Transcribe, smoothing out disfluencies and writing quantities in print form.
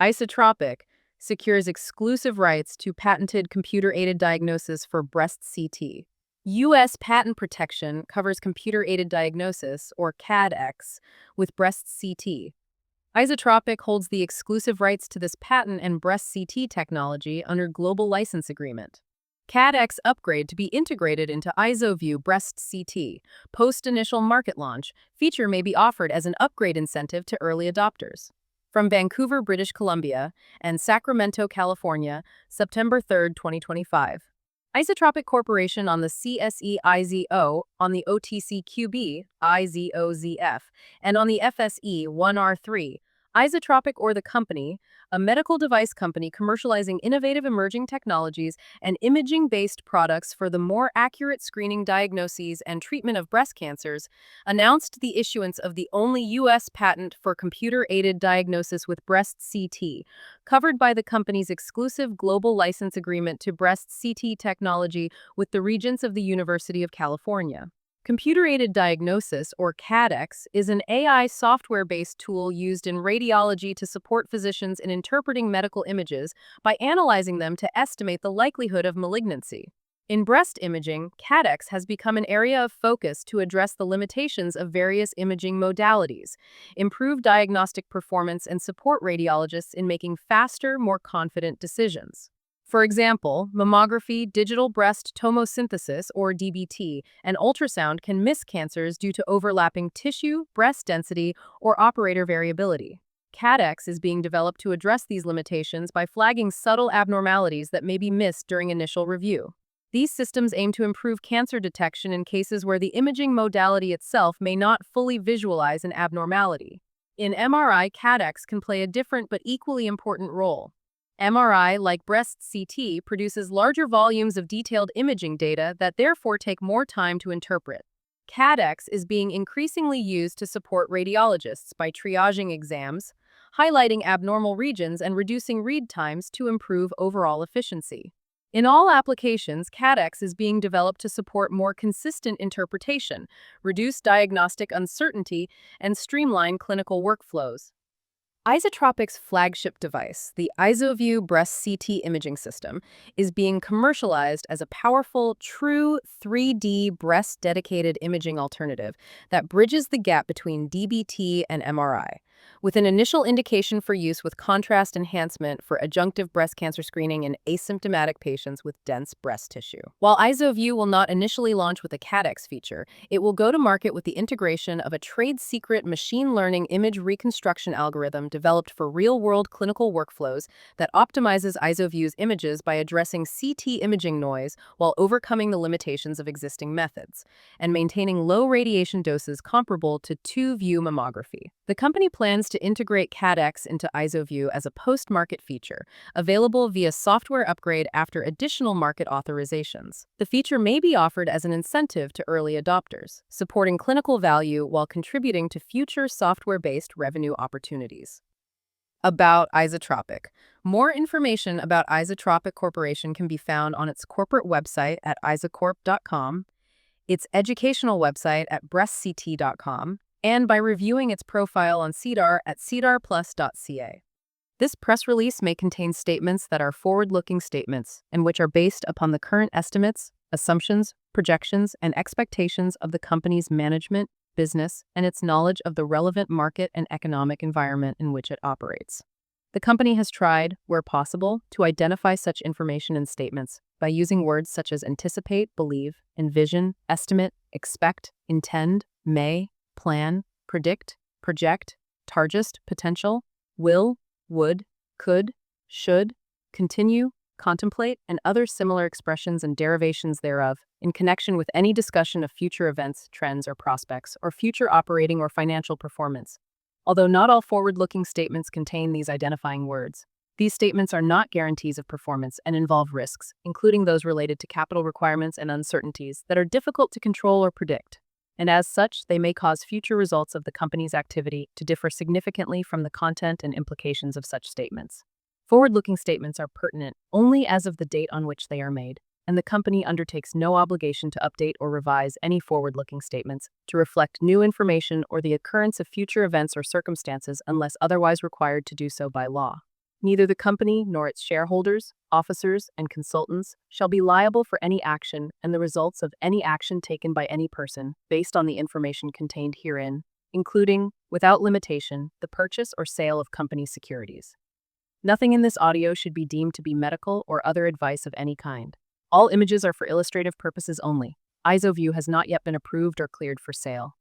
Izotropic secures exclusive rights to patented computer-aided diagnosis for breast CT. U.S. patent protection covers computer-aided diagnosis, or CADx, with breast CT. Izotropic holds the exclusive rights to this patent and breast CT technology under global license agreement. CADx upgrade to be integrated into IzoView Breast CT. Post-initial market launch, feature may be offered as an upgrade incentive to early adopters. From Vancouver, British Columbia, and Sacramento, California, September 3, 2025. Izotropic Corporation on the CSE-IZO, on the OTCQB, IZOZF, and on the FSE 1R3. Izotropic, or the company, a medical device company commercializing innovative emerging technologies and imaging-based products for the more accurate screening, diagnoses, and treatment of breast cancers, announced the issuance of the only U.S. patent for computer-aided diagnosis with breast CT, covered by the company's exclusive global license agreement to breast CT technology with the Regents of the University of California. Computer-aided diagnosis, or CADx, is an AI software-based tool used in radiology to support physicians in interpreting medical images by analyzing them to estimate the likelihood of malignancy. In breast imaging, CADx has become an area of focus to address the limitations of various imaging modalities, improve diagnostic performance, and support radiologists in making faster, more confident decisions. For example, mammography, digital breast tomosynthesis, or DBT, and ultrasound can miss cancers due to overlapping tissue, breast density, or operator variability. CADx is being developed to address these limitations by flagging subtle abnormalities that may be missed during initial review. These systems aim to improve cancer detection in cases where the imaging modality itself may not fully visualize an abnormality. In MRI, CADx can play a different but equally important role. MRI, like breast CT, produces larger volumes of detailed imaging data that therefore take more time to interpret. CADx is being increasingly used to support radiologists by triaging exams, highlighting abnormal regions, and reducing read times to improve overall efficiency. In all applications, CADx is being developed to support more consistent interpretation, reduce diagnostic uncertainty, and streamline clinical workflows. Izotropic's flagship device, the IzoView Breast CT imaging system, is being commercialized as a powerful, true 3D breast-dedicated imaging alternative that bridges the gap between DBT and MRI, with an initial indication for use with contrast enhancement for adjunctive breast cancer screening in asymptomatic patients with dense breast tissue. While IzoView will not initially launch with a CADx feature, it will go to market with the integration of a trade-secret machine learning image reconstruction algorithm developed for real-world clinical workflows that optimizes IzoView's images by addressing CT imaging noise while overcoming the limitations of existing methods, and maintaining low radiation doses comparable to 2-view mammography. The company plans to integrate CADx into IzoView as a post-market feature, available via software upgrade after additional market authorizations. The feature may be offered as an incentive to early adopters, supporting clinical value while contributing to future software-based revenue opportunities. About Izotropic. More information about Izotropic Corporation can be found on its corporate website at izocorp.com, its educational website at breastct.com, and by reviewing its profile on SEDAR at sedarplus.ca. This press release may contain statements that are forward-looking statements and which are based upon the current estimates, assumptions, projections, and expectations of the company's management, business, and its knowledge of the relevant market and economic environment in which it operates. The company has tried, where possible, to identify such information in statements by using words such as anticipate, believe, envision, estimate, expect, intend, may, plan, predict, project, target, potential, will, would, could, should, continue, contemplate, and other similar expressions and derivations thereof in connection with any discussion of future events, trends, or prospects, or future operating or financial performance. Although not all forward-looking statements contain these identifying words, these statements are not guarantees of performance and involve risks, including those related to capital requirements and uncertainties that are difficult to control or predict. And as such, they may cause future results of the company's activity to differ significantly from the content and implications of such statements. Forward-looking statements are pertinent only as of the date on which they are made, and the company undertakes no obligation to update or revise any forward-looking statements to reflect new information or the occurrence of future events or circumstances unless otherwise required to do so by law. Neither the company nor its shareholders, officers, and consultants shall be liable for any action and the results of any action taken by any person based on the information contained herein, including, without limitation, the purchase or sale of company securities. Nothing in this audio should be deemed to be medical or other advice of any kind. All images are for illustrative purposes only. IzoView has not yet been approved or cleared for sale.